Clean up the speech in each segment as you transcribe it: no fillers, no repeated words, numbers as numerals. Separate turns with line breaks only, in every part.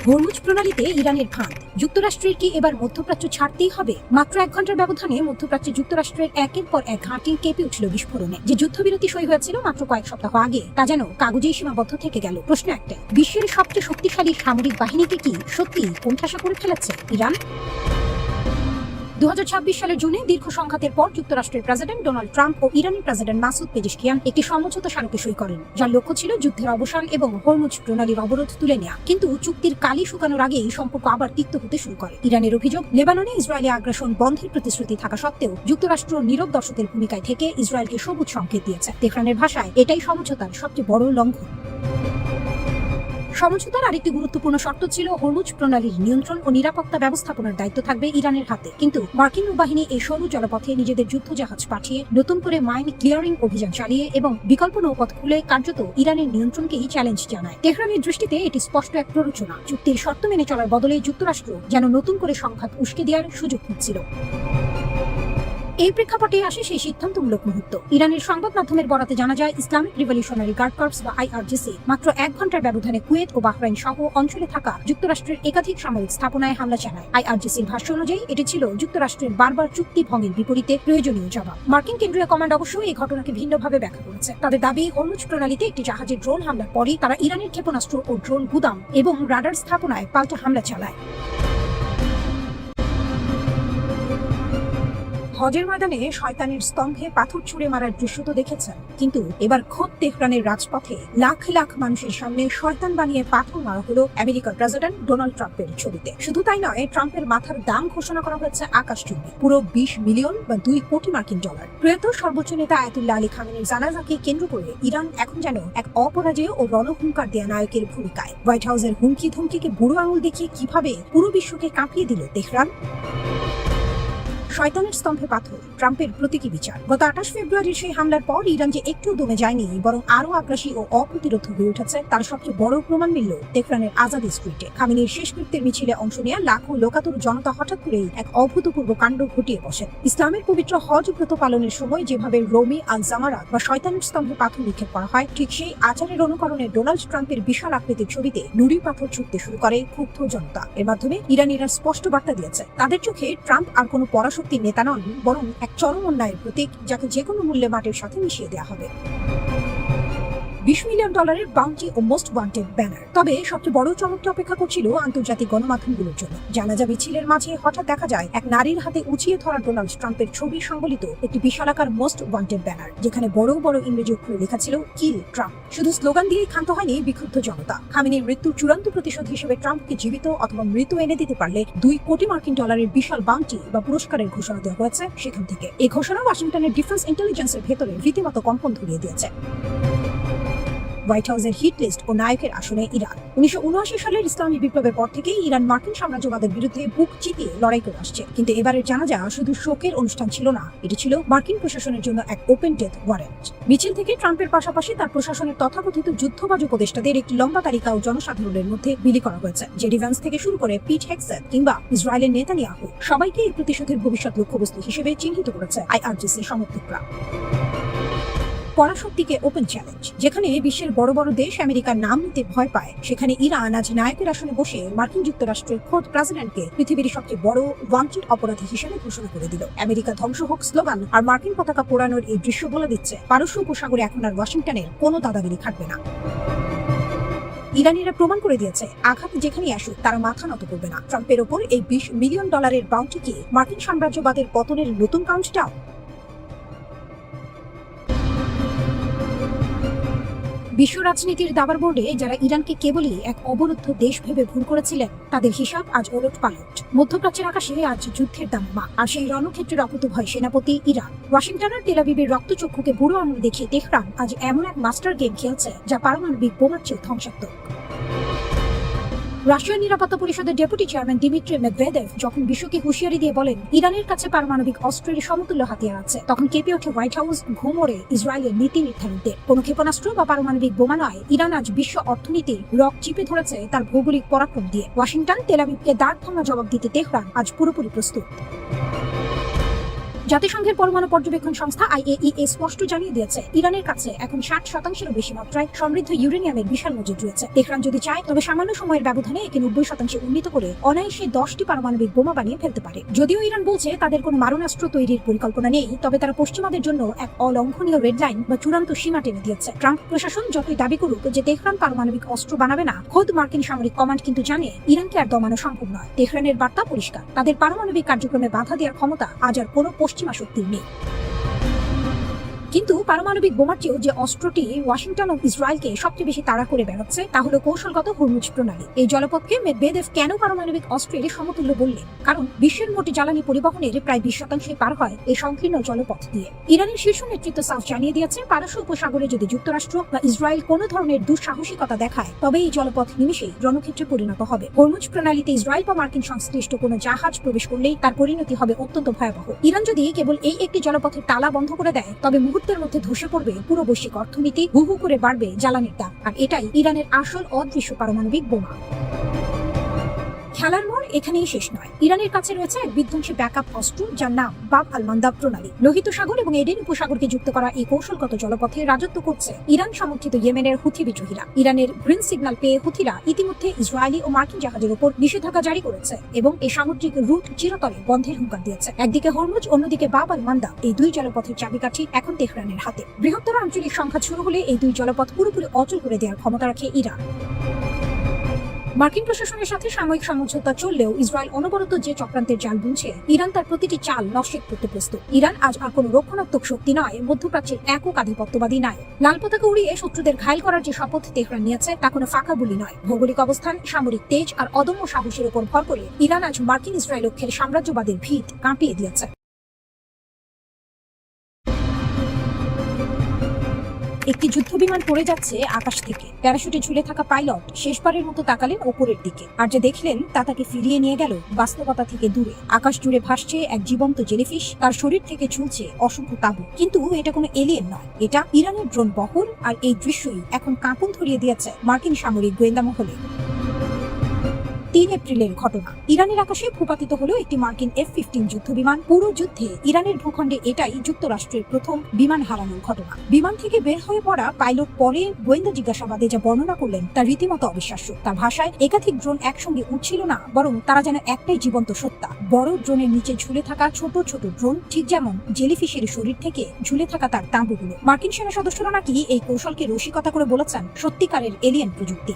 Hormuz প্রণালীতে ইরানের ফাঁদ, যুক্তরাষ্ট্রের কি এবার মধ্যপ্রাচ্য ছাড়তেই হবে? মাত্র 1 ঘন্টার ব্যবধানে মধ্যপ্রাচ্যে যুক্তরাষ্ট্রের একের পর এক ঘাঁটি কেঁপে উঠল বিস্ফোরণে। যে যুদ্ধবিরতি সই হয়েছিল মাত্র কয়েক সপ্তাহ আগে, তা যেন কাগজেই সীমাবদ্ধ থেকে গেল। প্রশ্ন একটাই, বিশ্বের সবচেয়ে শক্তিশালী সামরিক বাহিনীকে কি সত্যি কোণঠাসা করে ফেলেছে ইরান? 2026 সালের জুনে দীর্ঘ সংঘাতের পর যুক্তরাষ্ট্রের প্রেসিডেন্ট ডোনাল্ড ট্রাম্প ও ইরানি প্রেসিডেন্ট মাসুদ পেজেশকিয়ান একটি সমঝোতা স্মারকে সই করেন, যার লক্ষ্য ছিল যুদ্ধের অবসান এবং হরমুজ প্রণালীর অবরোধ তুলে নেওয়া। কিন্তু চুক্তির কালি শুকানোর আগেই সম্পর্ক আবার তিক্ত হতে শুরু করে। ইরানের অভিযোগ, লেবাননে ইসরায়েলি আগ্রাসন বন্ধের প্রতিশ্রুতি থাকা সত্ত্বেও যুক্তরাষ্ট্র নীরব দর্শকের ভূমিকায় থেকে ইসরায়েলকে সবুজ সংকেত দিয়েছে। তেহরানের ভাষায় এটাই সমঝোতার সবচেয়ে বড় লঙ্ঘন। সমঝোতার আরেকটি গুরুত্বপূর্ণ শর্ত ছিল হরমুজ প্রণালীর নিয়ন্ত্রণ ও নিরাপত্তা ব্যবস্থাপনার দায়িত্ব থাকবে ইরানের হাতে। কিন্তু মার্কিন নৌবাহিনী এই সরু জলপথে নিজেদের যুদ্ধজাহাজ পাঠিয়ে নতুন করে মাইন ক্লিয়ারিং অভিযান চালিয়ে এবং বিকল্প নৌপথ খুলে কার্যত ইরানের নিয়ন্ত্রণকেই চ্যালেঞ্জ জানায়। তেহরানের দৃষ্টিতে এটি স্পষ্ট এক প্ররোচনা। চুক্তির শর্ত মেনে চলার বদলে যুক্তরাষ্ট্র যেন নতুন করে সংঘাত উস্কে দেওয়ার সুযোগ খুঁজছিল। এই প্রেক্ষাপটে আসে সেই সিদ্ধান্তমূলক মুহূর্ত। ইরানের সংবাদ মাধ্যমের বরাতে জানা যায়, ইসলামিক রিভলিউশনারি গার্ড কর্পস বা IRGC মাত্র 1 ঘন্টার ব্যবধানে কুয়েত ও বাহরাইন সহ অঞ্চলে থাকা যুক্তরাষ্ট্রের একাধিক সামরিক স্থাপনায় হামলা চালায়। IRGCর ভাষ্য অনুযায়ী এটি ছিল যুক্তরাষ্ট্রের বারবার চুক্তি ভঙ্গের বিপরীতে প্রয়োজনীয় জবাব। মার্কিন কেন্দ্রীয় কমান্ড অবশ্য এই ঘটনাকে ভিন্নভাবে ব্যাখ্যা করেছে। তাদের দাবি, হরমুজ প্রণালীতে একটি জাহাজের ড্রোন হামলার পরই তারা ইরানের ক্ষেপণাস্ত্র ও ড্রোন গুদাম এবং রাডার স্থাপনায় পাল্টা হামলা চালায়। হজের ময়দানে শয়তানের স্তম্ভে পাথর ছুঁড়ে মারার দৃশ্য তো দেখেছেন, কিন্তু এবার খোদ তেহরানের রাজপথে লাখ লাখ মানুষের সামনে শয়তান বানিয়ে পাথর মারা হলো আমেরিকার প্রেসিডেন্ট ডোনাল্ড ট্রাম্পের ছবিতে। শুধু তাই নয়, ট্রাম্পের মাথার দাম ঘোষণা করা হয়েছে আকাশচুম্বী, পুরো 20 মিলিয়ন বা 2 কোটি মার্কিন ডলার। প্রয়াত সর্বোচ্চ নেতা আয়াতুল্লাহ আলী খামেনির জানাজাকে কেন্দ্র করে ইরান এখন যেন এক অপরাজেয় ও রণহুঙ্কার দেয়া নায়কের ভূমিকায়। হোয়াইট হাউসের হুমকি ধমকিকে বুড়ো আঙুল দেখিয়ে কিভাবে পুরো বিশ্বকে কাঁপিয়ে দিল তেহরান। শয়তানের স্তম্ভে পাথর, ট্রাম্পের প্রতীকী বিচার। গত 28 ফেব্রুয়ারির সেই হামলার পর ইরান যে একটু দমে যায়নি, বরং আরো আগ্রাসী ও অপ্রতিরোধ হয়ে উঠেছে, তার সবচেয়ে বড় প্রমাণ মিলল তেহরানের আজাদি স্ট্রিটে। খামেনির শেষকৃত্যের মিছিলে অংশ নেওয়া লাখো লোকাতুর জনতা হঠাৎ করেই এক অভূতপূর্ব কাণ্ড ঘটিয়ে বসেন। ইসলামের পবিত্র হজ ব্রত পালনের সময় যেভাবে রোমি আল জামারাত বা শয়তানের স্তম্ভে পাথর নিক্ষেপ করা হয়, ঠিক সেই আচারের অনুকরণে ডোনাল্ড ট্রাম্পের বিশাল আকৃতির ছবিতে নুড়ি পাথর ছুটতে শুরু করে ক্ষুব্ধ জনতা। এর মাধ্যমে ইরানিরা স্পষ্ট বার্তা দিয়েছে, তাদের চোখে ট্রাম্প আর কোনো পরাশক্তির নেতা নন, বরং এক চরম অন্যায়ের প্রতীক, যাকে যে কোনো মূল্যে মাটির সাথে মিশিয়ে দেওয়া হবে। $20 মিলিয়ন বাউন্টি ও মোস্ট ওয়ান্টেড ব্যানার। তবে সবচেয়ে বড় চমকটা অপেক্ষা করছিল আন্তর্জাতিক গণমাধ্যমগুলোর জন্য। জানাজা মিছিলের মাঝে হঠাৎ দেখা যায় এক নারীর হাতে উঁচিয়ে ধরা ডোনাল্ড ট্রাম্পের ছবি সংবলিত একটি বিশালাকার মোস্ট ওয়ান্টেড ব্যানার, যেখানে বড় বড় ইংরেজি অক্ষরে লেখা ছিল কিল ট্রাম্প। শুধু স্লোগান দিয়েই ক্ষান্ত হয়নি বিক্ষুব্ধ জনতা। খামেনির মৃত্যুর চূড়ান্ত প্রতিশোধ হিসেবে ট্রাম্পকে জীবিত অথবা মৃত এনে দিতে পারলে 2 কোটি মার্কিন ডলারের বিশাল বাউন্টি বা পুরস্কারের ঘোষণা দেওয়া হয়েছে সেখান থেকে। এই ঘোষণা ওয়াশিংটনের ডিফেন্স ইন্টেলিজেন্সের ভেতরে রীতিমতো কম্পন ধরিয়ে দিয়েছে। হোয়াইট হাউসের হিট লিস্ট ও নায়কের আসনে ইরান। 1979 সালের ইসলামী বিপ্লবের পর থেকেই ইরান মার্কিন সাম্রাজ্যবাদের বিরুদ্ধে বুক চিতিয়ে লড়াই করে আসছে। কিন্তু এবারের জানাজা শুধু শোকের অনুষ্ঠান ছিল না, এটি ছিল মার্কিন প্রশাসনের জন্য এক ওপেন ডেথ ওয়ারেন্ট। মিছিল থেকে ট্রাম্পের পাশাপাশি তার প্রশাসনের তথাকথিত যুদ্ধবাজ উপদেষ্টাদের একটি লম্বা তালিকাও জনসাধারণের মধ্যে বিলি করা হয়েছে। জেডি ভ্যান্স থেকে শুরু করে পিট হেগসেথ কিংবা ইসরায়েলের নেতানিয়াহু, সবাইকে এই প্রতিশোধের ভবিষ্যৎ লক্ষ্যবস্তু হিসেবে চিহ্নিত করেছে IRGC সমর্থকরা। পরাশক্তিকে ওপেন চ্যালেঞ্জ। যেখানে বিশ্বের বড় বড় দেশ আমেরিকার নাম নিতে ভয় পায়, সেখানে ইরান আজ নায়কের আসনে বসে মার্কিন যুক্তরাষ্ট্রের খোদ প্রেসিডেন্টকে পৃথিবীর সবচেয়ে বড় ওয়ান্টেড অপরাধী হিসেবে ঘোষণা করে দিল। আমেরিকা ধ্বংস হোক স্লোগান আর মার্কিন পতাকা পোড়ানোর এই দৃশ্য বলে দিচ্ছে, পারস্য উপসাগরে এখন আর ওয়াশিংটনের কোনো দাদাগিরি খাটবে না। ইরানিরা প্রমাণ করে দিয়েছে, আঘাত যেখানেই আসুক তারা মাথা নত করবে না। ট্রাম্পের ওপর এই $20 মিলিয়ন বাউন্টি কি মার্কিন সাম্রাজ্যবাদের পতনের নতুন কাউন্টডাউন? বিশ্ব রাজনীতির দাবার বোর্ডে যারা ইরানকে কেবলই এক অবরুদ্ধ দেশ ভেবে ভুল করেছিলেন, তাদের হিসাব আজ ওলট পালট। মধ্যপ্রাচ্যের আকাশে আজ যুদ্ধের দামামা, আর সেই রণক্ষেত্রের অকুতভয় সেনাপতি ইরান। ওয়াশিংটন আর তেল আবিবের রক্তচক্ষুকে বুড়ো আঙুল দেখিয়ে তেহরান আজ এমন এক মাস্টার গেম খেলছে যা পারমাণবিক বোমার চেয়ে ধ্বংসাত্মক। রাশিয়ার নিরাপত্তা পরিষদের ডেপুটি চেয়ারম্যান দিমিত্রি মেদভেদেভ যখন বিশ্বকে হুঁশিয়ারি দিয়ে বলেন ইরানের কাছে পারমাণবিক অস্ত্রের সমতুল্য হাতিয়ার আছে, তখন কেঁপে ওঠে হোয়াইট হাউস, ঘুমোরে ইসরায়েলের নীতি নির্ধারকদের। কোনো ক্ষেপণাস্ত্র বা পারমাণবিক বোমা নয়, ইরান আজ বিশ্ব অর্থনীতির রক চিপে ধরেছে তার ভৌগোলিক পরাক্রম দিয়ে। ওয়াশিংটন তেল আবিবকে দাঁড় ভাঙা জবাব দিতে তেহরান আজ পুরোপুরি প্রস্তুত। জাতিসংঘের পরমাণু পর্যবেক্ষণ সংস্থা IAEA স্পষ্ট জানিয়ে দিয়েছে ইরানের কাছে এখন 60%-এরও বেশি মাত্রায় সমৃদ্ধ ইউরেনিয়ামের বিশাল মজুদ রয়েছে। তেহরান যদি চায় তবে সামান্য সময়ের ব্যবধানে একে 90% উন্নীত করে অনায়াসে 10টি পারমাণবিক বোমা বানিয়ে ফেলতে পারে। যদিও ইরান বলছে তাদের কোনো মারণাস্ত্র তৈরির পরিকল্পনা নেই, তবে তারা পশ্চিমাদের জন্য এক অলঙ্ঘনীয় রেড লাইন বা চূড়ান্ত সীমা টেনে দিয়েছে। ট্রাম্প প্রশাসন যতই দাবি করুক যে তেহরান পারমাণবিক অস্ত্র বানাবে না, খোদ মার্কিন সামরিক কমান্ড কিন্তু জানে ইরানকে আর দমানো সম্ভব নয়। তেহরানের বার্তা পরিষ্কার, তাদের পারমাণবিক কার্যক্রমে বাধা দেওয়ার ক্ষমতা আজ আর কোনো পশ্চিমা শক্তির নেই। কিন্তু পারমাণবিক বোমার চেয়েও যে অস্ত্রটি ওয়াশিংটন ও ইসরায়েলকে সবচেয়ে বেশি তাড়া করে বেড়াচ্ছে তা হলো কৌশলগত হরমুজ প্রণালী। এই জলপথকে মেদভেদেভ কেন পারমাণবিক অস্ত্রের সমতুল্য বললেন? কারণ বিশ্বের মোট জ্বালানি পরিবহনের প্রায় 20% পার হয় এই সংকীর্ণ জলপথ দিয়ে। ইরানের শীর্ষ নেতৃত্ব সাফ জানিয়ে দিয়েছে, পারস্য উপসাগরে যদি যুক্তরাষ্ট্র বা ইসরায়েল কোনো ধরনের দুঃসাহসিকতা দেখায় তবে এই জলপথ নিমিশেই রণক্ষেত্রে পরিণত হবে। হরমুজ প্রণালীতে ইসরায়েল বা মার্কিন সংশ্লিষ্ট কোনো জাহাজ প্রবেশ করলেই তার পরিণতি হবে অত্যন্ত ভয়াবহ। ইরান যদি কেবল এই একটি জলপথের তালা বন্ধ করে দেয় তবে মুহূর্তের মধ্যে ধসে পড়বে পুরো বৈশ্বিক অর্থনীতি, হু হু করে বাড়বে জ্বালানির দাম। আর এটাই ইরানের আসল অদৃশ্য পারমাণবিক বোমা। খেলার মোড় এখানেই শেষ নয়। ইরানের কাছে রয়েছে এক বিধ্বংসী ব্যাকআপ অস্ত্র যার নাম বাব আল মান্দাব প্রণালী। লোহিত সাগর এবং এডেন উপসাগরকে যুক্ত করা এই কৌশলগত জলপথে রাজত্ব করছে ইরান সমর্থিত ইয়েমেনের হুথি বিদ্রোহীরা। ইরানের গ্রিন সিগন্যাল পেয়ে হুথিরা ইতিমধ্যে ইসরায়েলি ও মার্কিন জাহাজের উপর নিষেধাজ্ঞা জারি করেছে এবং এই সামুদ্রিক রুট চিরতরে বন্ধের হুঁকার দিয়েছে। একদিকে হরমুজ, অন্যদিকে বাব আল মান্দাব, এই দুই জলপথের চাবিকাঠি এখন তেহরানের হাতে। বৃহত্তর আঞ্চলিক সংঘাত শুরু হলে এই দুই জলপথ পুরোপুরি অচল করে দেওয়ার ক্ষমতা রাখে ইরান। মার্কিন প্রশাসনের সাথে সাময়িক সমঝোতা চললেও ইসরায়েল অনবরত যে চক্রান্তের জাল বুনছে, ইরান তার প্রতিটি চাল নস্যাৎ করতে প্রস্তুত। ইরান আজ আর কোনো রক্ষণাত্মক শক্তি নয়, মধ্যপ্রাচ্যের একক আধিপত্যবাদী নায়ক। লাল পতাকা উড়িয়ে শত্রুদের ঘায়েল করার যে শপথ তেহরান নিয়েছে তা কোনো ফাঁকা বুলি নয়। ভৌগোলিক অবস্থান, সামরিক তেজ আর অদম্য সাহসের উপর ভর করে ইরান আজ মার্কিন ইসরায়েল অক্ষের সাম্রাজ্যবাদের ভিত কাঁপিয়ে দিয়েছে। একটি যুদ্ধবিমান পড়ে যাচ্ছে আকাশ থেকে। প্যারাশুটে ঝুলে থাকা পাইলট শেষবারের মতো তাকালেন ওপরের দিকে, আর যে দেখলেন তা তাকে ফিরিয়ে নিয়ে গেল বাস্তবতা থেকে দূরে। আকাশ জুড়ে ভাসছে এক জীবন্ত জেলিফিশ, তার শরীর থেকে ঝুলছে অসংখ্য তাবু। কিন্তু এটা কোনো এলিয়েন নয়, এটা ইরানের ড্রোন বহর। আর এই দৃশ্যই এখন কাঁপন ধরিয়ে দিয়েছে মার্কিন সামরিক গোয়েন্দা মহলে। 3 এপ্রিলের ঘটনা, ইরানের আকাশে ভূপাতিত হলো একটি মার্কিন F-15 যুদ্ধবিমান। পুরো যুদ্ধে ইরানের ভূখণ্ডে এটাই যুক্তরাষ্ট্রের প্রথম বিমান হারানোর ঘটনা। বিমান থেকে বের হয়ে পড়া পাইলট পরে গোয়েন্দা জিজ্ঞাসাবাদে যা বর্ণনা করলেন তা রীতিমতো অবিশ্বাস্য। তার ভাষায় একাধিক ড্রোন একসঙ্গে উঠছিল না, বরং তারা যেন একটাই জীবন্ত সত্তা। বড় ড্রোনের নিচে ঝুলে থাকা ছোট ছোট ড্রোন, ঠিক যেমন জেলিফিশের শরীর থেকে ঝুলে থাকা তার তাঁবুগুলো। মার্কিন সেনা সদস্যরা নাকি এই কৌশলকে রসিকতা করে বলেছেন সত্যিকারের এলিয়েন প্রযুক্তি।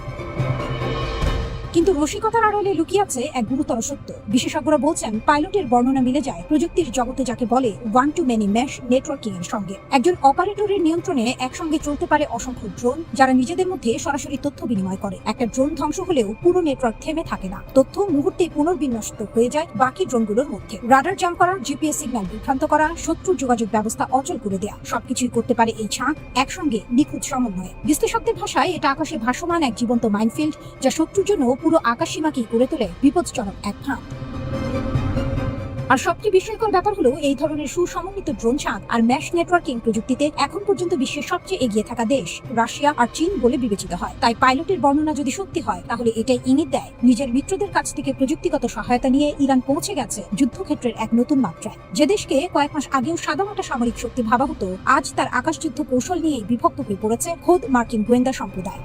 কিন্তু রসিকতার আড়ালে লুকিয়ে আছে এক গুরুতর সত্য। বিশেষজ্ঞরা বলছেন পাইলটের বর্ণনা মিলে যায় প্রযুক্তির জগতে যাকে বলে one to many mesh networking এর সঙ্গে। একজন অপারেটরের নিয়ন্ত্রণে একসঙ্গে চলতে পারে অসংখ্য ড্রোন, যারা নিজেদের মধ্যে সরাসরি তথ্য বিনিময় করে। একটা ড্রোন ধ্বংস হলেও পুরো নেটওয়ার্ক থেমে থাকে না, তথ্য মুহূর্তে পুনর্বিন্যস্ত হয়ে যায় বাকি ড্রোনগুলোর মধ্যে। রাডার জাম করা, জিপিএস সিগন্যাল বিভ্রান্ত করা, শত্রুর যোগাযোগ ব্যবস্থা অচল করে দেয়া, সবকিছুই করতে পারে এই ছাঁক একসঙ্গে নিখুঁত সমন্বয়ে। বিশ্লেষকদের ভাষায় এটা আকাশে ভাসমান এক জীবন্ত মাইনফিল্ড, যা শত্রুর জন্য পুরো আকাশ সীমাকেই করে তোলে বিপজ্জনক এক ফাঁদ। আর সবচেয়ে বিস্ময়কর ব্যাপার হলো এই ধরনের সুসমন্বিত ড্রোন ছাঁদ আর ম্যাশ নেটওয়ার্কিং প্রযুক্তিতে এখন পর্যন্ত বিশ্বের সবচেয়ে এগিয়ে থাকা দেশ রাশিয়া আর চীন বলে বিবেচিত হয়। তাই পাইলটের বর্ণনা যদি সত্যি হয় তাহলে এটাই ইঙ্গিত দেয় নিজের মিত্রদের কাছ থেকে প্রযুক্তিগত সহায়তা নিয়ে ইরান পৌঁছে গেছে যুদ্ধক্ষেত্রের এক নতুন মাত্রায়। যে দেশকে কয়েক মাস আগেও সাদামাটা সামরিক শক্তি ভাবা হতো, আজ তার আকাশযুদ্ধ কৌশল নিয়েই বিভক্ত হয়ে পড়েছে খোদ মার্কিন গোয়েন্দা সম্প্রদায়।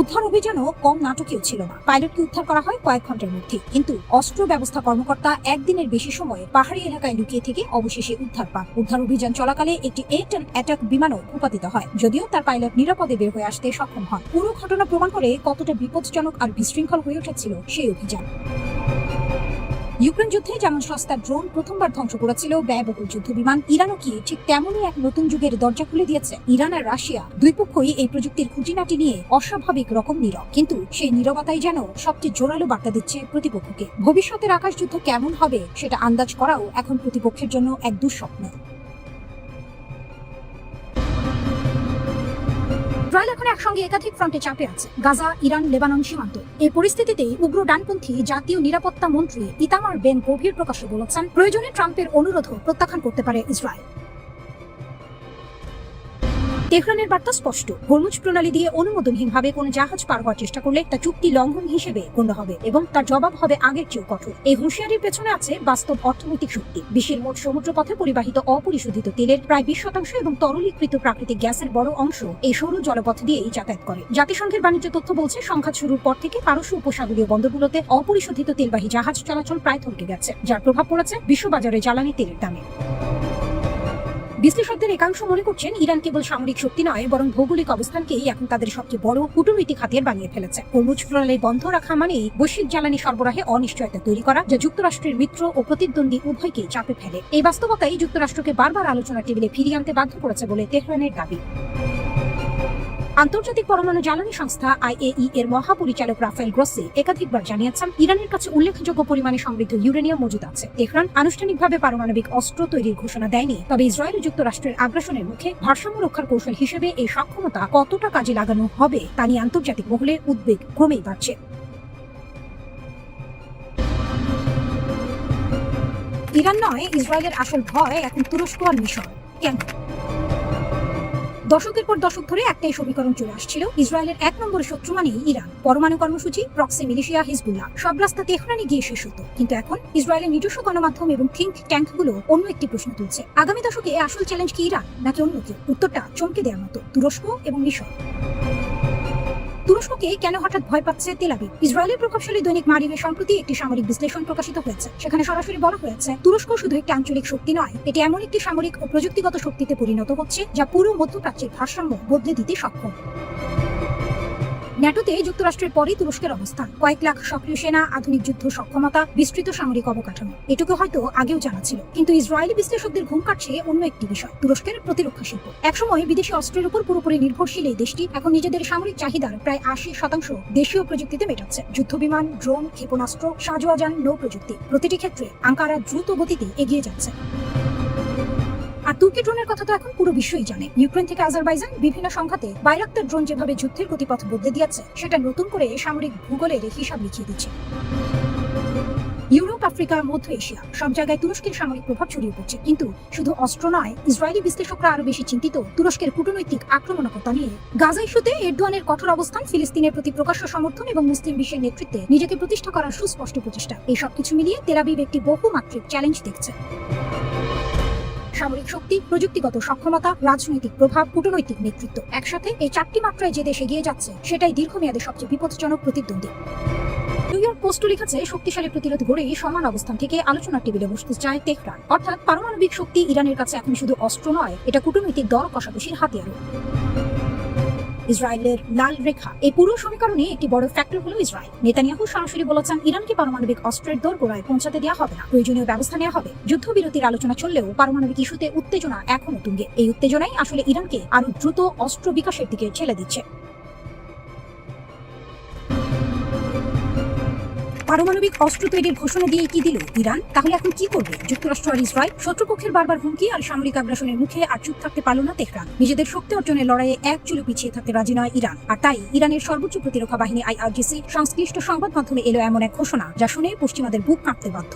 উদ্ধার অভিযানও কম নাটকীয় ছিল না। পাইলটকে উদ্ধার করা হয় কয়েক ঘন্টার মধ্যে, কিন্তু অস্ত্র ব্যবস্থা কর্মকর্তা একদিনের বেশি সময় পাহাড়ি এলাকায় লুকিয়ে থেকে অবশেষে উদ্ধার পান। উদ্ধার অভিযান চলাকালে একটি A-10 অ্যাটাক বিমানও ভূপাতিত হয়, যদিও তার পাইলট নিরাপদে বের হয়ে আসতে সক্ষম হন। পুরো ঘটনা প্রমাণ করে কতটা বিপজ্জনক আর বিশৃঙ্খল হয়ে উঠেছিল সেই অভিযান। ইউক্রেন যুদ্ধে যেমন সস্তা ড্রোন প্রথমবার ধ্বংস করেছিল ব্যয়বহুল যুদ্ধবিমান, ইরানও কি ঠিক তেমনই এক নতুন যুগের দরজা খুলে দিয়েছে। ইরান আর রাশিয়া দুই পক্ষই এই প্রযুক্তির খুঁটিনাটি নিয়ে অস্বাভাবিক রকম নীরব, কিন্তু সেই নীরবতাই যেন সবচেয়ে জোরালো বার্তা দিচ্ছে প্রতিপক্ষকে। ভবিষ্যতের আকাশযুদ্ধ কেমন হবে সেটা আন্দাজ করাও এখন প্রতিপক্ষের জন্য এক দুঃস্বপ্ন। ইসরায়েল এখন একসঙ্গে একাধিক ফ্রন্টে চাপে আছে, গাজা, ইরান, লেবানন সীমান্ত। এই পরিস্থিতিতে উগ্র ডানপন্থী জাতীয় নিরাপত্তা মন্ত্রী ইতামার বেন গভীর প্রকাশ্যে বলেছেন প্রয়োজনে ট্রাম্পের অনুরোধও প্রত্যাখ্যান করতে পারে ইসরায়েল। তেহরানের বার্তা স্পষ্ট, হরমুজ প্রণালী দিয়ে অনুমোদনহীনভাবে কোনো জাহাজ পার হওয়ার চেষ্টা করলে তা চুক্তি লঙ্ঘন হিসেবে গণ্য হবে এবং তার জবাব হবে আগের চেয়েও কঠোর। এই হুঁশিয়ারির পেছনে আছে বাস্তব অর্থনৈতিক শক্তি। বিশ্বের মোট সমুদ্রপথে পরিবাহিত অপরিশোধিত তেলের প্রায় 20% এবং তরলীকৃত প্রাকৃতিক গ্যাসের বড় অংশ এই সরু জলপথ দিয়েই যাতায়াত করে। জাতিসংঘের বাণিজ্য তথ্য বলছে, সংঘাত শুরুর পর থেকে পারস্য উপসাগরীয় বন্দরগুলোতে অপরিশোধিত তেলবাহী জাহাজ চলাচল প্রায় থমকে গেছে, যার প্রভাব পড়েছে বিশ্ববাজারে জ্বালানি তেলের দামে। বিশ্লেষকদের একাংশ মনে করছেন, ইরান কেবল সামরিক শক্তি নয় বরং ভৌগোলিক অবস্থানকেই এখন তাদের সবচেয়ে বড় কূটনৈতিক হাতিয়ার বানিয়ে ফেলেছে। হরমুজ প্রণালী বন্ধ রাখা মানেই বৈশ্বিক জ্বালানি সরবরাহে অনিশ্চয়তা তৈরি করা, যা যুক্তরাষ্ট্রের মিত্র ও প্রতিদ্বন্দ্বী উভয়কেই চাপে ফেলে। এই বাস্তবতাই যুক্তরাষ্ট্রকে বারবার আলোচনার টেবিলে ফিরিয়ে আনতে বাধ্য করেছে বলে তেহরানের দাবি। আন্তর্জাতিক পরমাণু জ্বালানি সংস্থা IAEA এর মহাপরিচালক রাফায়েল গ্রোসি একাধিকবার জানিয়েছেন, ইরানের কাছে উল্লেখযোগ্য পরিমাণে সমৃদ্ধ ইউরেনিয়াম মজুদ আছে। তেহরান আনুষ্ঠানিকভাবে পারমাণবিক অস্ত্র তৈরির ঘোষণা দেয়নি, তবে ইসরায়েল ও যুক্তরাষ্ট্রের আগ্রাসনের মুখে ভারসাম্য রক্ষার কৌশল হিসেবে এই সক্ষমতা কতটা কাজে লাগানো হবে তা নিয়ে আন্তর্জাতিক মহলে উদ্বেগ ক্রমেই বাড়ছে। ইরান নয়, ইসরায়েলের আসল ভয় এখন তুরস্ক আর মিশর। কেন? দশকের পর দশক ধরে একটাই সমীকরণ চলে আসছিল, ইসরায়েলের 1 নম্বর শত্রু মানেই ইরান। পরমাণু কর্মসূচি, প্রক্সি মিলিশিয়া, হিজবুল্লাহ সব রাস্তা তেহরানে গিয়ে শেষ হতো। কিন্তু এখন ইসরায়েলের নিজস্ব গণমাধ্যম এবং থিঙ্ক ট্যাঙ্কগুলো অন্য একটি প্রশ্ন তুলছে, আগামী দশকে আসল চ্যালেঞ্জ কি ইরান নাকি অন্য কেউ? উত্তরটা চমকে দেওয়ার মতো, তুরস্ক এবং মিশর। তুরস্ককে কেন হঠাৎ ভয় পাচ্ছে তেল আবিব? ইসরায়েলের প্রভাবশালী দৈনিক মারিভে সম্প্রতি একটি সামরিক বিশ্লেষণ প্রকাশিত হয়েছে। সেখানে সরাসরি বলা হয়েছে, তুরস্ক শুধু একটি আঞ্চলিক শক্তি নয়, এটি এমন একটি সামরিক ও প্রযুক্তিগত শক্তিতে পরিণত হচ্ছে যা পুরো মধ্যপ্রাচ্যের ভারসাম্য বদলে দিতে সক্ষম। ন্যাটোতে যুক্তরাষ্ট্রের পরই তুরস্কের অবস্থান, কয়েক লাখ সক্রিয় সেনা, আধুনিক যুদ্ধ সক্ষমতা, বিস্তৃত সামরিক অবকাঠামো। এটুকু হয়তো আগেও জানা ছিল, কিন্তু ইসরায়েলি বিশ্লেষকদের ঘুম কাটছে অন্য একটি বিষয়, তুরস্কের প্রতিরক্ষা শিল্প। একসময় বিদেশি অস্ত্রের উপর পুরোপুরি নির্ভরশীল এই দেশটি এখন নিজেদের সামরিক চাহিদার প্রায় 80% দেশীয় প্রযুক্তিতে মেটাচ্ছে। যুদ্ধবিমান, ড্রোন, ক্ষেপণাস্ত্র, সাজোয়াজান, নৌ প্রযুক্তি, প্রতিটি ক্ষেত্রে আঙ্কারা দ্রুত গতিতে এগিয়ে যাচ্ছে। আর তুর্কি ড্রোনের কথা তো এখন পুরো বিশ্বই জানে। ইউক্রেন থেকে আজারবাইজান বিভিন্ন সংঘাতে বাইরাক্তার ড্রোন যেভাবে যুদ্ধের গতিপথ বদলে দিয়েছে, সেটা নতুন করে সামরিক ভূগোলের হিসাব লিখিয়ে দিচ্ছে। ইউরোপ, আফ্রিকা, মধ্য এশিয়া সব জায়গায় তুরস্কের সামরিক প্রভাব ছড়িয়ে পড়ছে। কিন্তু শুধু অস্ত্র নয়, ইসরায়েলি বিশ্লেষকরা আরো বেশি চিন্তিত তুরস্কের কূটনৈতিক আক্রমণাত্মকতা নিয়ে। গাজা ইস্যুতে এরদোয়ানের কঠোর অবস্থান, ফিলিস্তিনের প্রতি প্রকাশ্য সমর্থন এবং মুসলিম বিশ্বের নেতৃত্বে নিজেকে প্রতিষ্ঠা করার সুস্পষ্ট প্রচেষ্টা, এই সবকিছু মিলিয়ে তেল আবিব একটি বহুমাত্রিক চ্যালেঞ্জ দেখছে। সামরিক শক্তি, প্রযুক্তিগত সক্ষমতা, রাজনৈতিক প্রভাব, কূটনৈতিক নেতৃত্ব, একসাথে এই 4টি মাত্রায় যে দেশ এগিয়ে যাচ্ছে, সেটাই দীর্ঘমেয়াদে সবচেয়ে বিপজ্জনক প্রতিদ্বন্দ্বী। নিউ ইয়র্ক পোস্ট লিখেছে, শক্তিশালী প্রতিরোধ গড়েই সমান অবস্থান থেকে আলোচনার টেবিলে বসতে চায় তেহরান। অর্থাৎ পারমাণবিক শক্তি ইরানের কাছে এখন শুধু অস্ত্র নয়, এটা কূটনৈতিক দর কষাকষির হাতিয়ারও। ইসরায়েলের লাল রেখা, এই পুরো সমীকরণে একটি বড় ফ্যাক্টর হলো ইসরায়েল। নেতানিয়াহু সরাসরি বলেছেন, ইরানকে পারমাণবিক অস্ত্রের দোরগোড়ায় পৌঁছাতে দেওয়া হবে না, প্রয়োজনীয় ব্যবস্থা নেওয়া হবে। যুদ্ধবিরতির আলোচনা চললেও পারমাণবিক ইস্যুতে উত্তেজনা এখনো তুঙ্গে। এই উত্তেজনাই আসলে ইরানকে আরো দ্রুত অস্ত্র বিকাশের দিকে ঠেলে দিচ্ছে। পারমাণবিক অস্ত্র তৈরির ঘোষণা দিয়ে কি দিল ইরান? তাহলে এখন কি করবে যুক্তরাষ্ট্র আর ইসরায়েল? শত্রুপক্ষের বারবার হুমকি আর সামরিক আগ্রাসনের মুখে আর চুপ থাকতে পারল না তেহরান। নিজেদের শক্তি অর্জনের লড়াইয়ে এক চুলো পিছিয়ে থাকতে রাজি নয় ইরান। আর তাই ইরানের সর্বোচ্চ প্রতিরক্ষা বাহিনী IRGC সংশ্লিষ্ট সংবাদ মাধ্যমে এলো এমন এক ঘোষণা, যা শুনে পশ্চিমাদের বুক কাঁপতে বাধ্য।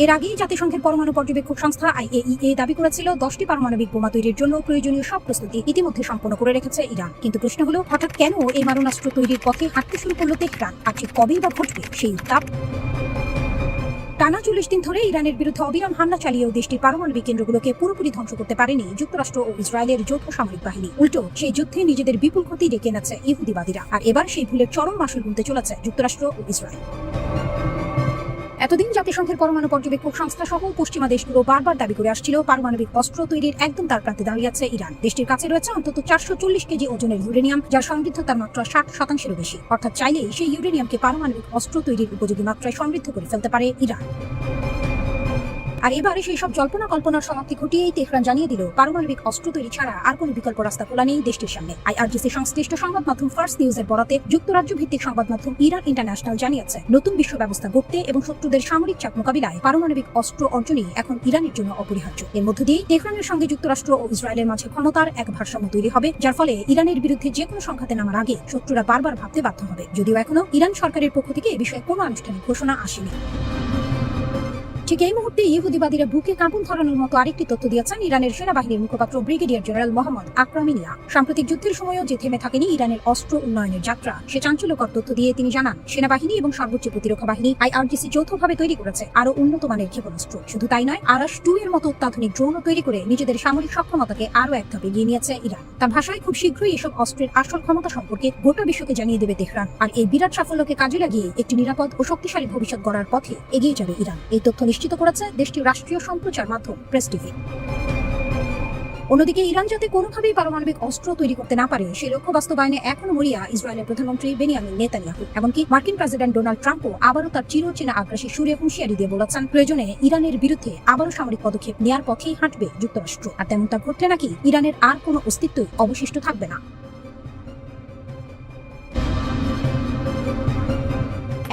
এর আগেই জাতিসংঘের পরমাণু পর্যবেক্ষক সংস্থা IAEA দাবি করেছিল 10টি পারমাণবিক বোমা তৈরির জন্য প্রয়োজনীয় সব প্রস্তুতি ইতিমধ্যে সম্পন্ন করে রেখেছে ইরান। কিন্তু প্রশ্ন হলো, হঠাৎ কেন এই মারণাস্ত্র তৈরির পথে হাঁটতে শুরু করলো তেহরান? আর ঠিক কবেই বা ঘটবে সেই উত্তাপ? টানা 40 দিন ধরে ইরানের বিরুদ্ধে অবিরাম হামলা চালিয়েও দেশটির পারমাণবিক কেন্দ্রগুলোকে পুরোপুরি ধ্বংস করতে পারেনি যুক্তরাষ্ট্র ও ইসরায়েলের যৌথ সামরিক বাহিনী। উল্টো সেই যুদ্ধে নিজেদের বিপুল ক্ষতি ডেকে এনেছে ইহুদিবাদীরা। আর এবার সেই ভুলের চরম মাসুল গুনতে চলেছে যুক্তরাষ্ট্র ও ইসরায়েল। এতদিন জাতিসংঘের পরমাণু পর্যবেক্ষক সংস্থা সহ পশ্চিমা দেশগুলো বারবার দাবি করে আসছিল, পারমাণবিক অস্ত্র তৈরির একদম তার প্রান্তে দাঁড়িয়ে আছে ইরান। দেশটির কাছে রয়েছে অন্তত 440 কেজি ওজনের ইউরেনিয়াম, যার সমৃদ্ধতার মাত্রা 60%-এরও বেশি। অর্থাৎ চাইলেই সেই ইউরেনিয়ামকে পারমাণবিক অস্ত্র তৈরির উপযোগী মাত্রায় সমৃদ্ধ করে ফেলতে পারে ইরান। আর এবারে সেই সব জল্পনা কল্পনার সমাপ্তি ঘটিয়েই তেহরান জানিয়ে দিল, পারমাণবিক অস্ত্র তৈরি ছাড়া আর কোনো বিকল্প রাস্তা খোলা নেই দেশটির সামনে। IRGC সংশ্লিষ্ট সংবাদ মাধ্যম ফার্স্ট নিউজের বরাতে যুক্তরাজ্য ভিত্তিক সংবাদ মাধ্যম ইরান ইন্টারন্যাশনাল জানিয়েছে, নতুন বিশ্ব ব্যবস্থা গড়তে এবং শত্রুদের সামরিক চাপ মোকাবিলায় পারমাণবিক অস্ত্র অর্জনই এখন ইরানের জন্য অপরিহার্য। এর মধ্য দিয়ে তেহরানের সঙ্গে যুক্তরাষ্ট্র ও ইসরায়েলের মাঝে ক্ষমতার এক ভারসাম্য তৈরি হবে, যার ফলে ইরানের বিরুদ্ধে যে কোনো সংঘাতে নামার আগে শত্রুরা বারবার ভাবতে বাধ্য হবে। যদিও এখনো ইরান সরকারের পক্ষ থেকে এ বিষয়ে কোনো আনুষ্ঠানিক ঘোষণা আসেনি। ঠিক এই মুহূর্তে ইহুদিবাদীরা বুকে কাঁপুন ধরানোর মতো আরেকটি তথ্য দিয়েছেন ইরানের সেনাবাহিনীর মুখপাত্র ব্রিগেডিয়ার জেনারেল মোহাম্মদ আকরামিনিয়া। সাম্প্রতিক যুদ্ধের সময়ও যে থেমে থাকেনি ইরানের অস্ত্র উন্নয়নের যাত্রা, সে চাঞ্চল্যকর তথ্য দিয়ে তিনি জানান, সেনাবাহিনী এবং সর্বোচ্চ প্রতিরক্ষা বাহিনী IRGC যৌথভাবে তৈরি করেছে আরো উন্নত মানের ক্ষেপণাস্ত্র। শুধু তাই নয়, আরাস-2 এর মতো অত্যাধুনিক ড্রোনও তৈরি করে নিজেদের সামরিক সক্ষমতাকে আরো এক ধাপ এগিয়ে নিয়েছে ইরান। তার ভাষায়, খুব শীঘ্রই এসব অস্ত্রের আসল ক্ষমতা সম্পর্কে গোটা বিশ্বকে জানিয়ে দেবে তেহরান। আর এই বিরাট সাফল্যকে কাজে লাগিয়ে একটি নিরাপদ ও শক্তিশালী ভবিষ্যৎ গড়ার পথে এগিয়ে যাবে ইরান। এই তথ্য নিশ্চিত করেছে দেশটির রাষ্ট্রীয় সম্প্রচার মাধ্যম প্রেস টিভি। অন্যদিকে ইরান যাতে কোনোভাবেই পারমাণবিক অস্ত্র তৈরি করতে না পারে, সেই লক্ষ্য বাস্তবায়নে এখনো মরিয়া ইসরায়েলের প্রধানমন্ত্রী বেনিয়ামিন নেতানিয়াহু। এমনকি মার্কিন প্রেসিডেন্ট ডোনাল্ড ট্রাম্পও আবারও তার চিরচেনা আগ্রাসী সুরে হুঁশিয়ারি দিয়ে বলেছেন, প্রয়োজনে ইরানের বিরুদ্ধে আবারও সামরিক পদক্ষেপ নেওয়ার পথেই হাঁটবে যুক্তরাষ্ট্র। আর তেমনটা ঘটলে নাকি ইরানের আর কোনো অস্তিত্বই অবশিষ্ট থাকবে না।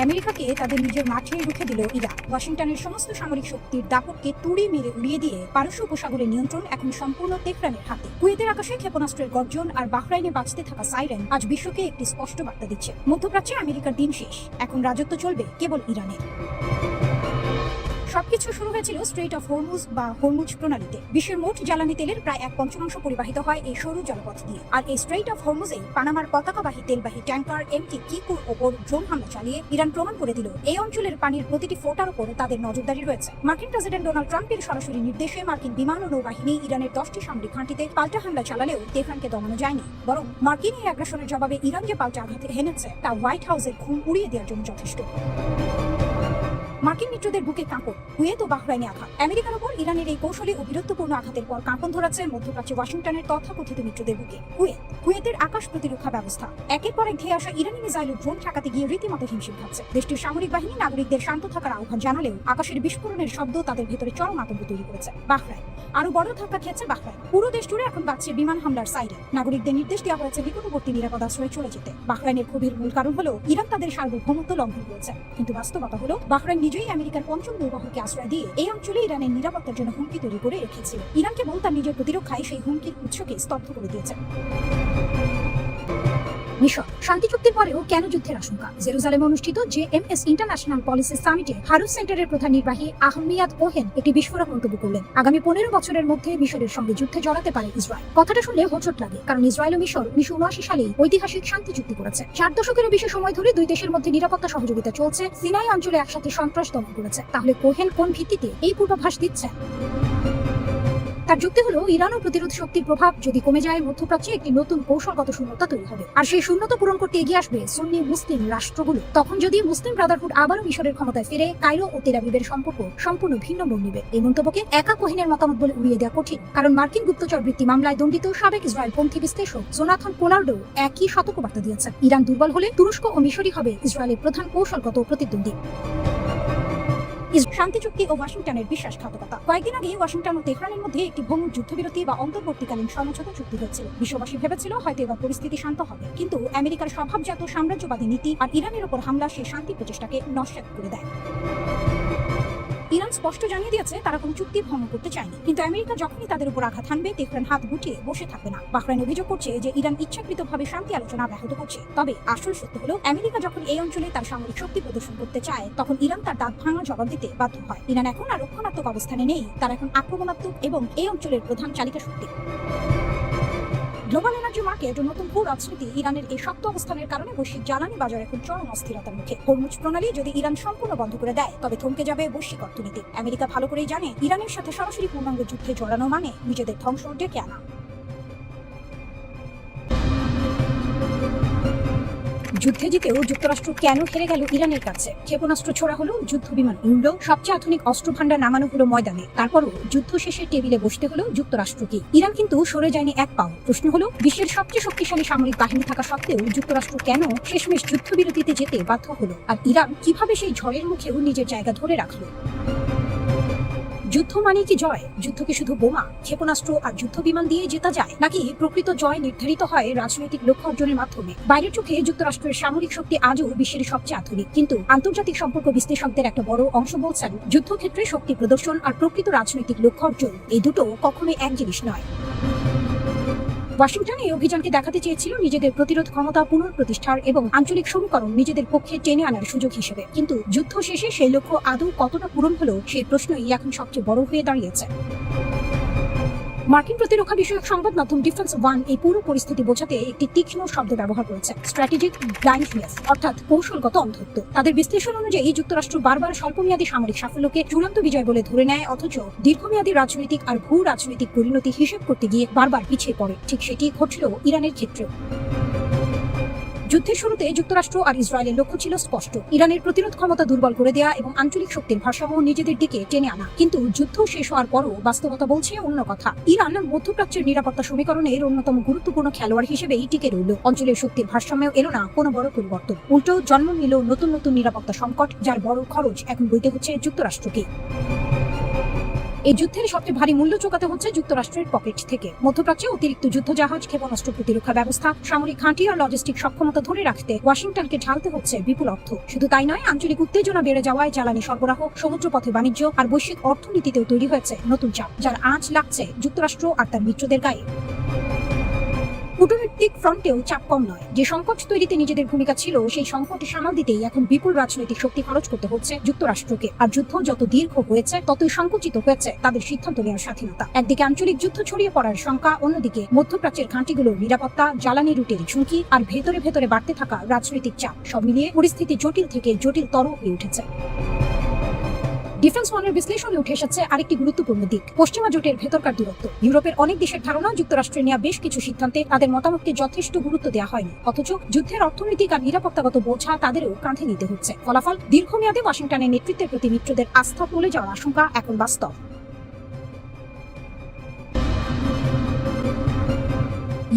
আমেরিকাকে তাদের নিজের মাঠে রুখে দিল ইরান। ওয়াশিংটনের সমস্ত সামরিক শক্তির দাপটকে তুড়ি মেরে উড়িয়ে দিয়ে পারস্য উপসাগরের নিয়ন্ত্রণ এখন সম্পূর্ণ তেহরানের হাতে। কুয়েতের আকাশে ক্ষেপণাস্ত্রের গর্জন আর বাহরাইনে বাজতে থাকা সাইরেন আজ বিশ্বকে একটি স্পষ্ট বার্তা দিচ্ছে, মধ্যপ্রাচ্যে আমেরিকার দিন শেষ, এখন রাজত্ব চলবে কেবল ইরানের। সবকিছু শুরু হয়েছিল স্ট্রেইট অফ হরমুজ বা হরমুজ প্রণালীতে। বিশ্বের মোট জ্বালানি তেলের প্রায় 1/5 পরিবাহিত হয় এই সরু জলপথ দিয়ে। আর এই স্ট্রেইট অফ হরমুজেই পানামার পতাকাবাহী তেলবাহী ট্যাঙ্কার MT কিকুর ওপর ড্রোন হামলা চালিয়ে ইরান প্রমাণ করে দিল এই অঞ্চলের পানির প্রতিটি ফোঁটার উপর তাদের নজরদারি রয়েছে। মার্কিন প্রেসিডেন্ট ডোনাল্ড ট্রাম্পের সরাসরি নির্দেশে মার্কিন বিমান ও নৌবাহিনী ইরানের 10টি সামরিক ঘাঁটিতে পাল্টা হামলা চালালেও তেহরানকে দমানো যায়নি, বরং মার্কিন এই আগ্রাসনের জবাবে ইরান যে পাল্টা আঘাতে হেনেছে তা হোয়াইট হাউসের ঘুম উড়িয়ে দেওয়ার জন্য যথেষ্ট। মার্কিন মিত্রদের বুকে কাঁপন, কুয়েত ও বাহরাইনে আঘাত। আমেরিকার উপর ইরানের এই কৌশলী ও বীরত্বপূর্ণ আঘাতের পর কাঁপন ধরাচ্ছে মধ্যপ্রাচ্যে ওয়াশিংটনের তথাকথিত মিত্রদের বুকে। কুয়েতের আকাশ প্রতিরক্ষা ব্যবস্থা একের পর এক ধেয়ে আসা ইরানি মিসাইল ও ড্রোন ঠেকাতে গিয়ে রীতিমতো হিমশিম খাচ্ছে। দেশটির সামরিক বাহিনী নাগরিকদের শান্ত থাকার আহ্বান জানালেও আকাশের বিস্ফোরণের শব্দ তাদের ভেতরে চরম আতঙ্ক তৈরি করেছে। বাহরাইন আরো বড় ধাক্কা খেয়েছে। বাহরাইন পুরো দেশ জুড়ে এখন বাজছে বিমান হামলার সাইরেন। নাগরিকদের নির্দেশ দেওয়া হয়েছে নিকটবর্তী নিরাপদ আশ্রয়ে চলে যেতে। বাহরাইনের ক্ষোভের মূল কারণ হলো ইরান তাদের সার্বভৌমত্ব লঙ্ঘন করেছে, কিন্তু বাস্তবতা হলো বাহরাইন নিজেই আমেরিকার পঞ্চম নৌবাহকে আশ্রয় দিয়ে এই অঞ্চলে ইরানের নিরাপত্তার জন্য হুমকি তৈরি করে রেখেছিল। ইরান কেবল তার নিজের প্রতিরক্ষায় সেই হুমকির উৎসকে স্তব্ধ করে দিয়েছে। মিশর শান্তি চুক্তির পরেও কেন যুদ্ধের আশঙ্কা? জেরুজালেমে অনুষ্ঠিত JMS ইন্টারন্যাশনাল পলিসি সামিটে হারুস সেন্টারের প্রধান নির্বাহী আহমিয়াদ কোহেন একটি বিস্ফোরক মন্তব্য করলেন। আগামী 15 বছরের মধ্যে মিশরের সঙ্গে যুদ্ধে জড়াতে পারে ইসরায়েল। কথাটা শুনলে হোঁচট লাগে, কারণ ইসরায়েল ও মিশর 1979 সালেই ঐতিহাসিক শান্তি চুক্তি করেছে। 4 দশকেরও বেশি সময় ধরে দুই দেশের মধ্যে নিরাপত্তা সহযোগিতা চলছে, সিনাই অঞ্চলে একসাথে সন্ত্রাস দমন করেছে। তাহলে কোহেন কোন ভিত্তিতে এই পূর্বাভাস দিচ্ছেন? তার যুক্তি হলো, ইরান ও প্রতিরোধ শক্তির প্রভাব যদি কমে যায়, মধ্যপ্রাচ্যে একটি নতুন কৌশলগত শূন্যতা তৈরি হবে। আর সেই শূন্যতা পূরণ করতে এগিয়ে আসবে সুন্নি মুসলিম রাষ্ট্রগুলো। তখন যদি মুসলিম ব্রাদারহুড আবারও মিশরের ক্ষমতায় ফিরে, কায়রো ও তেল আবিবের সম্পর্ক সম্পূর্ণ ভিন্ন মোড় নেবে। এই মন্তব্যকে একা কোহেনের মতামত বলে উড়িয়ে দেওয়া কঠিন, কারণ মার্কিন গুপ্তচর বৃত্তি মামলায় দণ্ডিত সাবেক ইসরায়েলপন্থী বিশ্লেষক জোনাথন পোলার্ডো একই সতর্কবার্তা দিয়েছেন। ইরান দুর্বল হলে তুরস্ক ও মিশরই হবে ইসরায়েলের প্রধান কৌশলগত প্রতিদ্বন্দ্বী। শান্তি চুক্তি ও ওয়াশিংটনের বিশ্বাসঘাতকতা। কয়েকদিন আগে ওয়াশিংটন ও তেহরানের মধ্যে একটি ভঙ্গুর যুদ্ধবিরতি বা অন্তর্বর্তীকালীন সমঝোতা চুক্তি হয়েছিল। বিশ্ববাসী ভেবেছিল হয়তো এবার পরিস্থিতি শান্ত হবে, কিন্তু আমেরিকার স্বভাবজাত সাম্রাজ্যবাদী নীতি আর ইরানের উপর হামলা সেই শান্তি প্রচেষ্টাকে নস্যাৎ করে দেয়। ইরান স্পষ্ট জানিয়ে দিয়েছে তারা কোনো চুক্তি ভঙ্গ করতে চায়নি, কিন্তু আমেরিকা যখনই তাদের উপর আঘাত হানবে, তেহরান হাত গুটিয়ে বসে থাকবে না। বাহরাইন অভিযোগ করছে যে ইরান ইচ্ছাকৃতভাবে শান্তি আলোচনা ব্যাহত করছে। তবে আসল সত্য হলো, আমেরিকা যখন এই অঞ্চলে তার সামরিক শক্তি প্রদর্শন করতে চায়, তখন ইরান তার দাঁত ভাঙা জবাব দিতে বাধ্য হয়। ইরান এখন আর রক্ষণাত্মক অবস্থানে নেই, তারা এখন আক্রমণাত্মক এবং এই অঞ্চলের প্রধান চালিকা শক্তি। গ্লোবাল এনার্জি মার্কেট ও নতুন ভূ রাজনীতি ইরানের এই শক্ত অবস্থানের কারণে বৈশ্বিক জ্বালানি বাজার এখন চরম অস্থিরতার মুখে। হরমুজ প্রণালী যদি ইরান সম্পূর্ণ বন্ধ করে দেয়, তবে থমকে যাবে বৈশ্বিক অর্থনীতি। আমেরিকা ভালো করেই জানে, ইরানের সাথে সরাসরি পূর্ণাঙ্গ যুদ্ধে জড়ানো মানে নিজেদের ধ্বংস ডেকে আনা। যুদ্ধে জিতেও যুক্তরাষ্ট্র কেন হেরে গেল ইরানের কাছে? ক্ষেপণাস্ত্র ছোড়া হলো, যুদ্ধ বিমান উড়ল, সবচেয়ে আধুনিক অস্ত্র ভান্ডার নামানো হলো ময়দানে, তারপরও যুদ্ধ শেষে টেবিলে বসতে হলো যুক্তরাষ্ট্রকে। ইরান কিন্তু সরে যায়নি এক পাও। প্রশ্ন হলো, বিশ্বের সবচেয়ে শক্তিশালী সামরিক বাহিনী থাকা সত্ত্বেও যুক্তরাষ্ট্র কেন শেষমেশ যুদ্ধবিরতিতে যেতে বাধ্য হলো? আর ইরান কিভাবে সেই ঝড়ের মুখেও নিজের জায়গা ধরে রাখলো? যুদ্ধ মানে কি জয়? যুদ্ধ কি শুধু বোমা, ক্ষেপণাস্ত্র আর যুদ্ধ বিমান দিয়ে জেতা যায়, নাকি প্রকৃত জয় নির্ধারিত হয় রাজনৈতিক লক্ষ্য অর্জনের মাধ্যমে? বাইরের চোখে যুক্তরাষ্ট্রের সামরিক শক্তি আজও বিশ্বের সবচেয়ে আধুনিক, কিন্তু আন্তর্জাতিক সম্পর্ক বিশ্লেষকদের একটা বড় অংশ বলছেন, যুদ্ধক্ষেত্রে শক্তি প্রদর্শন আর প্রকৃত রাজনৈতিক লক্ষ্য অর্জন এই দুটো কখনোই এক জিনিস নয়। ওয়াশিংটন এই অভিযানকে দেখাতে চেয়েছিল নিজেদের প্রতিরোধ ক্ষমতা পুনঃপ্রতিষ্ঠার এবং আঞ্চলিক সমীকরণ নিজেদের পক্ষে টেনে আনার সুযোগ হিসেবে। কিন্তু যুদ্ধ শেষে সেই লক্ষ্য আদৌ কতটা পূরণ হলো সেই প্রশ্নই এখন সবচেয়ে বড় হয়ে দাঁড়িয়েছে। মার্কিন প্রতিরক্ষা বিষয়ক সংবাদ মাধ্যম ডিফেন্স ওয়ান এই পুরো পরিস্থিতি বোঝাতে একটি তীক্ষ্ণ শব্দ ব্যবহার করেছে, স্ট্র্যাটেজিক ব্লাইন্ডনেস, অর্থাৎ কৌশলগত অন্ধত্ব। তাদের বিশ্লেষণ অনুযায়ী যুক্তরাষ্ট্র বারবার স্বল্পমেয়াদী সামরিক সাফল্যকে চূড়ান্ত বিজয় বলে ধরে নেয়, অথচ দীর্ঘমেয়াদী রাজনৈতিক আর ভূ রাজনৈতিক পরিণতি হিসেব করতে গিয়ে বারবার পিছিয়ে পড়ে। ঠিক সেটি ঘটল ইরানের ক্ষেত্রে। যুদ্ধের শুরুতে যুক্তরাষ্ট্র আর ইসরায়েলের লক্ষ্য ছিল স্পষ্ট, ইরানের প্রতিরোধ ক্ষমতা দুর্বল করে দেয়া এবং আঞ্চলিক শক্তির ভারসাম্য নিজেদের দিকে টেনে আনা। কিন্তু যুদ্ধ শেষ হওয়ার পরও বাস্তবতা বলছে অন্য কথা। ইরান মধ্যপ্রাচ্যের নিরাপত্তা সমীকরণের অন্যতম গুরুত্বপূর্ণ খেলোয়াড় হিসেবেই টিকে রইল। অঞ্চলের শক্তির ভারসাম্যেও এলো না কোনো বড় পরিবর্তন, উল্টো জন্ম নিল নতুন নতুন নিরাপত্তা সংকট, যার বড় খরচ এখন বইতে হচ্ছে যুক্তরাষ্ট্রকে। এই যুদ্ধের সবচেয়ে ভারী মূল্য চোকাতে হচ্ছে যুক্তরাষ্ট্রের পকেট থেকে। মধ্যপ্রাচ্যে অতিরিক্ত যুদ্ধজাহাজ, ক্ষেপণাস্ত্র প্রতিরক্ষা ব্যবস্থা, সামরিক ঘাঁটি আর লজিস্টিক সক্ষমতা ধরে রাখতে ওয়াশিংটনকে ঢালতে হচ্ছে বিপুল অর্থ। শুধু তাই নয়, আঞ্চলিক উত্তেজনা বেড়ে যাওয়ায় জ্বালানি সরবরাহ, সমুদ্রপথে বাণিজ্য আর বৈশ্বিক অর্থনীতিতেও তৈরি হয়েছে নতুন চাপ, যার আঁচ লাগছে যুক্তরাষ্ট্র আর তার মিত্রদের গায়ে। কূটনৈতিক ফ্রন্টেও চাপ কম নয়। যে সংকট তৈরিতে নিজেদের ভূমিকা ছিল, সেই সংকট সামাল দিতেই এখন বিপুল রাজনৈতিক শক্তি খরচ করতে হচ্ছে যুক্তরাষ্ট্রকে। আর যুদ্ধ যত দীর্ঘ হয়েছে ততই সংকুচিত হয়েছে তাদের সিদ্ধান্ত নেওয়ার স্বাধীনতা। একদিকে আঞ্চলিক যুদ্ধ ছড়িয়ে পড়ার শঙ্কা, অন্যদিকে মধ্যপ্রাচ্যের ঘাঁটিগুলোর নিরাপত্তা, জ্বালানি রুটের ঝুঁকি আর ভেতরে ভেতরে বাড়তে থাকা রাজনৈতিক চাপ, সব মিলিয়ে পরিস্থিতি জটিল থেকে জটিলতর হয়ে উঠেছে। ডিফেন্স ওয়ানের বিশ্লেষণে উঠে এসেছে আরেকটি গুরুত্বপূর্ণ দিক, পশ্চিমা জোটের ভেতরকার দূরত্ব। ইউরোপের অনেক দেশের ধারণা, যুক্তরাষ্ট্রের নেওয়া বেশ কিছু সিদ্ধান্তে তাদের মতামতকে যথেষ্ট গুরুত্ব দেওয়া হয়নি, অথচ যুদ্ধের অর্থনৈতিক আর নিরাপত্তাগত বোঝা তাদেরও কাঁধে নিতে হচ্ছে। ফলাফল, দীর্ঘমেয়াদে ওয়াশিংটনের নেতৃত্বের প্রতি মিত্রদের আস্থা টলে যাওয়ার আশঙ্কা এখন বাস্তব।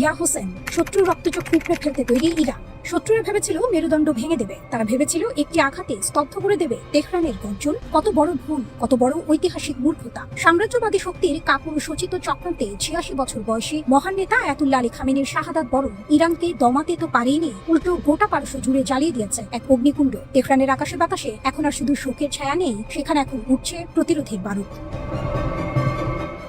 ইয়া হোসেন, শত্রু রক্তচক্ষু উপড়ে ফেলতে তৈরি ইরান। শত্রুরা ভেবেছিল মেরুদণ্ড ভেঙে দেবে, তারা ভেবেছিল একটি আঘাতে স্তব্ধ করে দেবে তেহরানের গর্জন। কত বড় ভুল, কত বড় ঐতিহাসিক মূর্খতা। সাম্রাজ্যবাদী শক্তির কাপুরুষোচিত চক্রান্তে ৮৬ বছর বয়সী মহান নেতা আয়াতুল্লাহ আলী খামেনির শাহাদাত বরং ইরানকে দমাতে তো পারেনি, উল্টো গোটা পারস্য জুড়ে জ্বালিয়ে দিয়েছে এক অগ্নিকুণ্ড। তেহরানের আকাশে বাতাসে এখন আর শুধু শোকের ছায়া নেই, সেখানে এখন উঠছে প্রতিরোধের বারুদ।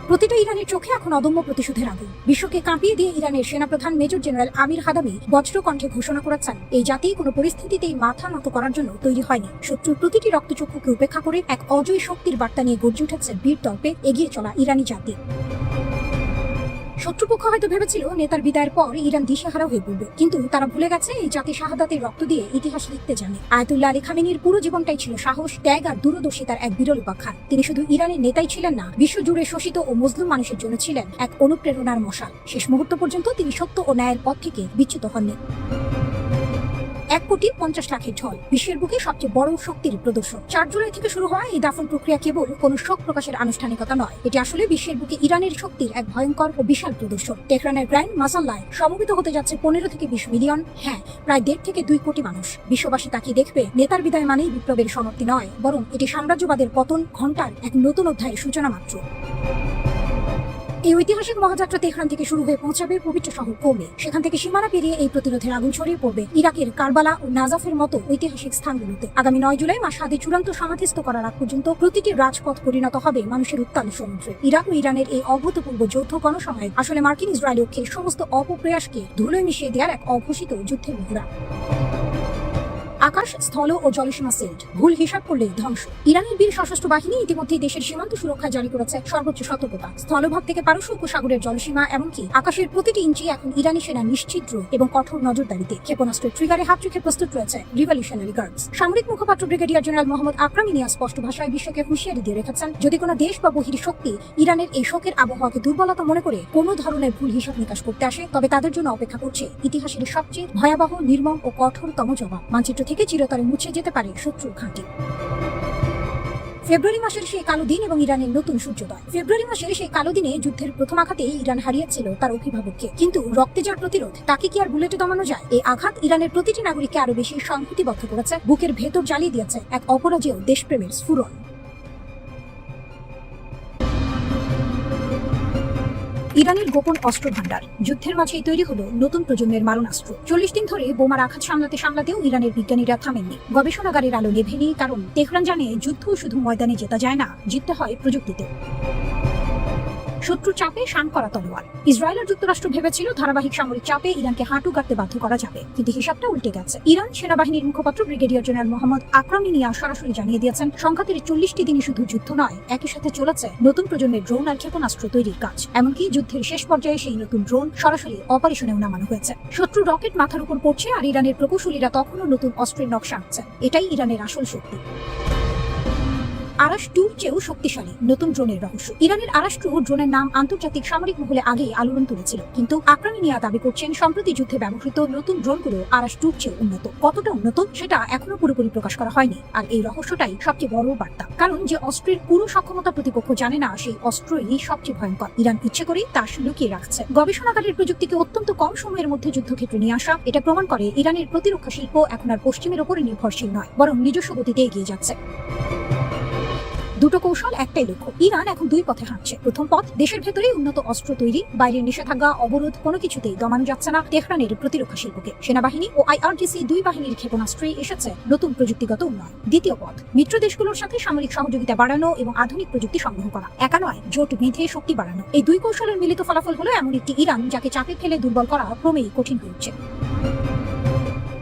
প্রতিটা ইরানের চোখে এখন অদম্য প্রতিশোধের আগুন। বিশ্বকে কাঁপিয়ে দিয়ে ইরানের সেনাপ্রধান মেজর জেনারেল আমির হাদামি বজ্রকণ্ঠে ঘোষণা করেছেন, এই জাতি কোনো পরিস্থিতিতেই মাথা নত করার জন্য তৈরি হয়নি। শত্রুর প্রতিটি রক্তচক্ষুকে উপেক্ষা করে এক অজয় শক্তির বার্তা নিয়ে গর্জে উঠেছে বীর তল্পে এগিয়ে চলা ইরানি জাতি। শত্রুপক্ষ হয়তো ভেবেছিল নেতার বিদায়ের পর ইরান দিশেহারা হয়ে পড়বে, কিন্তু তারা ভুলে গেছে এই জাতি শাহাদাতের রক্ত দিয়ে ইতিহাস লিখতে জানে। আয়াতুল্লাহ আলী খামেনির পুরো জীবনটাই ছিল সাহস, ত্যাগ আর দূরদর্শিতার এক বিরল উপাখ্যান। তিনি শুধু ইরানের নেতাই ছিলেন না, বিশ্বজুড়ে শোষিত ও মজলুম মানুষের জন্য ছিলেন এক অনুপ্রেরণার মশাল। শেষ মুহূর্ত পর্যন্ত তিনি সত্য ও ন্যায়ের পথ থেকে বিচ্যুত হননি। ১,৫০,০০,০০০ ঢল, বিশ্বের বুকে সবচেয়ে বড় শক্তির প্রদর্শন। ৪ জুলাই থেকে শুরু হওয়া এই দাফন প্রক্রিয়া কেবল কোনো শোক প্রকাশের আনুষ্ঠানিকতা নয়, এটি আসলে বিশ্বের বুকে ইরানের শক্তির এক ভয়ঙ্কর ও বিশাল প্রদর্শন। তেহরানের গ্র্যান্ড মাসাল্লায় সমবেত হতে যাচ্ছে ১৫ থেকে ২০ মিলিয়ন, হ্যাঁ প্রায় ১.৫ থেকে ২ কোটি মানুষ। বিশ্ববাসী তাকিয়ে দেখবে, নেতার বিদায় মানেই বিপ্লবের সমাপ্তি নয়, বরং এটি সাম্রাজ্যবাদের পতন ঘণ্টার এক নতুন অধ্যায়ের সূচনা মাত্র। এই ঐতিহাসিক মহাযাত্রা তেহরান থেকে শুরু হয়ে পৌঁছাবে পবিত্র শহর কোমে। সেখান থেকে সীমানা পেরিয়ে এই প্রতিরোধের আগুন ছড়িয়ে পড়বে ইরাকের কারবালা ও নাজাফের মতো ঐতিহাসিক স্থানগুলোতে। আগামী ৯ জুলাই মা সাদে চূড়ান্ত সমাধিস্থ করার আগ পর্যন্ত প্রতিটি রাজপথ পরিণত হবে মানুষের উত্তাল সমুদ্রে। ইরাক ও ইরানের এই অভূতপূর্ব যৌথ গণসংহার আসলে মার্কিন ইসরায়েলি অক্ষের সমস্ত অপপ্রয়াসকে ধুলোয় মিশিয়ে দেওয়ার এক অঘোষিত যুদ্ধের মুহুরা। আকাশ, স্থল ও জলসীমা সিল্ড, ভুল হিসাব করলেই ধ্বংস। ইরানের বীর সশস্ত্র বাহিনী ইতিমধ্যেই দেশের সীমান্ত সুরক্ষা জারি করেছে সর্বোচ্চ সতর্কতা। স্থলভাগ থেকে পারস্য উপসাগরের জলসীমা, এমনকি আকাশের প্রতিটি ইঞ্চি এখন ইরানি সেনা নিশ্চিদ্র এবং কঠোর নজরদারিতে। ক্ষেপণাস্ত্রের ট্রিগারে হাত রেখে প্রস্তুত রয়েছে রিভলিউশনারি গার্ডস। সামরিক মুখপাত্র ব্রিগেডিয়ার জেনারেল মোহাম্মদ আকরাম ইনিয়া স্পষ্ট ভাষায় বিশ্বকে হুঁশিয়ারি দিয়ে রেখেছেন, যদি কোনো দেশ বা বহির শক্তি ইরানের এই শোকের আবহাওয়াকে দুর্বলতা মনে করে কোনো ধরনের ভুল হিসাব নিকাশ করতে আসে, তবে তাদের জন্য অপেক্ষা করছে ইতিহাসের সবচেয়ে ভয়াবহ, নির্মম ও কঠোরতম জবাব। মানচিত্র থেকে চিরতরে মুছে যেতে পারে শত্রুর ঘাঁটি। ফেব্রুয়ারি মাসের সেই কালো দিন এবং ইরানের নতুন সূর্যোদয়। ফেব্রুয়ারি মাসের সেই কালো দিনে যুদ্ধের প্রথম আঘাতেই ইরান হারিয়েছিল তার অভিভাবককে, কিন্তু রক্তে যার প্রতিরোধ, তাকে কি আর বুলেটে দমানো যায়? এই আঘাত ইরানের প্রতিটি নাগরিককে আরো বেশি সংহতিবদ্ধ করেছে, বুকের ভেতর জ্বালিয়ে দিয়েছে এক অপরাজেয় দেশপ্রেমের স্ফুরণ। ইরানের গোপন অস্ত্র ভান্ডার, যুদ্ধের মাঝেই তৈরি হলো নতুন প্রজন্মের মারণাস্ত্র। ৪০ দিন ধরে বোমার আঘাত সামলাতেও ইরানের বিজ্ঞানীরা থামেননি। গবেষণাগারের আলো নেভেনি, কারণ তেহরান জানে যুদ্ধ শুধু ময়দানে জেতা যায় না, জিততে হয় প্রযুক্তিতে। শত্রু চাপে শান করা তলোয়ার। ইসরায়েল আর যুক্তরাষ্ট্র ভেবেছিল ধারাবাহিক সামরিক চাপে ইরানকে হাঁটু গাড়তে বাধ্য করা যাবে, কিন্তু হিসাবটা উল্টে গেছে। ইরান সেনাবাহিনীর মুখপাত্র ব্রিগেডিয়ার জেনারেল মোহাম্মদ আকরামিনিয়া সরাসরি জানিয়ে দিয়েছেন, সংঘাতের 40টি দিনই শুধু যুদ্ধ নয়, একই সাথে চলেছে নতুন প্রজন্মের ড্রোন আর ক্ষেপণাস্ত্র তৈরির কাজ। এমনকি যুদ্ধের শেষ পর্যায়ে সেই নতুন ড্রোন সরাসরি অপারেশনেও নামানো হয়েছে। শত্রু রকেট মাথার উপর পড়ছে আর ইরানের প্রকৌশলীরা তখনও নতুন অস্ত্রের নকশা আঁকছে। এটাই ইরানের আসল শক্তি। আরাশ 2 চেয়েও শক্তিশালী নতুন ড্রোনের রহস্য। ইরানের আরাশ 2 ড্রোনের নাম আন্তর্জাতিক সামরিক মহলে আগেই আলোড়ন তুলেছিল, কিন্তু আকরামিনিয়া দাবি করছেন সম্প্রতি যুদ্ধে ব্যবহৃত নতুন ড্রোনগুলো আরাশ 2 চেয়েও উন্নত। কতটা উন্নত সেটা এখনো পুরোপুরি প্রকাশ করা হয়নি, আর এই রহস্যটাই সবচেয়ে বড় বার্তা। কারণ যে অস্ত্রের পুরো সক্ষমতা প্রতিপক্ষ জানে না, সেই অস্ত্রই সবচেয়ে ভয়ঙ্কর। ইরান ইচ্ছে করেই তা লুকিয়ে রাখছে। গবেষণাগারের প্রযুক্তিকে অত্যন্ত কম সময়ের মধ্যে যুদ্ধক্ষেত্রে নিয়ে আসা এটা প্রমাণ করে ইরানের প্রতিরক্ষা শিল্প এখন আর পশ্চিমের উপরে নির্ভরশীল নয়, বরং নিজস্ব গতিতে এগিয়ে যাচ্ছে। দুটো কৌশল, একটাই লক্ষ্য। ইরান এখন দুই পথে হাঁটছে। প্রথম পথ, দেশের ভেতরেই উন্নত অস্ত্র তৈরি, বাইরের নিষেধাজ্ঞা অবরোধ কোনো কিছুতেই দমানো যাচ্ছে না তেহরানের প্রতিরক্ষা শিল্পকে। সেনাবাহিনী ও আইআরজিসি দুই বাহিনীর ক্ষেপণাস্ত্রেই এসেছে নতুন প্রযুক্তিগত উন্নয়ন। দ্বিতীয় পথ, মিত্র দেশগুলোর সাথে সামরিক সহযোগিতা বাড়ানো এবং আধুনিক প্রযুক্তি সংগ্রহ করা। একা নয়, জোট বেঁধে শক্তি বাড়ানো। এই দুই কৌশলের মিলিত ফলাফল হলো এমন একটি ইরান যাকে চাপে ফেলে দুর্বল করা ক্রমেই কঠিন হয়ে উঠছে।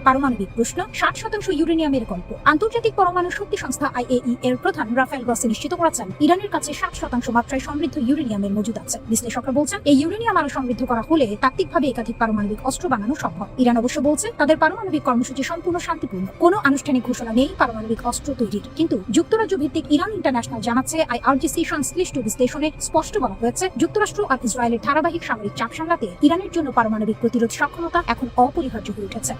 পারমাণবিক প্রশ্ন, 60% ইউরেনিয়ামের গল্প। আন্তর্জাতিক পরমাণু শক্তি সংস্থা আইএই এর প্রধান রাফায়েল গ্রসি নিশ্চিত করেছেন, ইরানের কাছে 60% মাত্রায় সমৃদ্ধ ইউরেনিয়ামের মজুদ আছে। বিশ্লেষকরা বলছেন, এই ইউরেনিয়াম আরো সমৃদ্ধ করা হলে তাত্ত্বিকভাবে একাধিক পারমাণবিক অস্ত্র বানানো সম্ভব। ইরান অবশ্য বলছে, তাদের পারমাণবিক কর্মসূচি সম্পূর্ণ শান্তিপূর্ণ, কোনো আনুষ্ঠানিক ঘোষণা নেই পারমাণবিক অস্ত্র তৈরির। কিন্তু যুক্তরাজ্য ভিত্তিক ইরান ইন্টারন্যাশনাল জানাচ্ছে, আইআরজিসি সংশ্লিষ্ট বিশ্লেষণে স্পষ্ট বলা হয়েছে, যুক্তরাষ্ট্র আর ইসরায়েলের ধারাবাহিক সামরিক চাপ সামলাতে ইরানের জন্য পারমাণবিক প্রতিরোধ সক্ষমতা এখন অপরিহার্য হয়ে উঠেছে।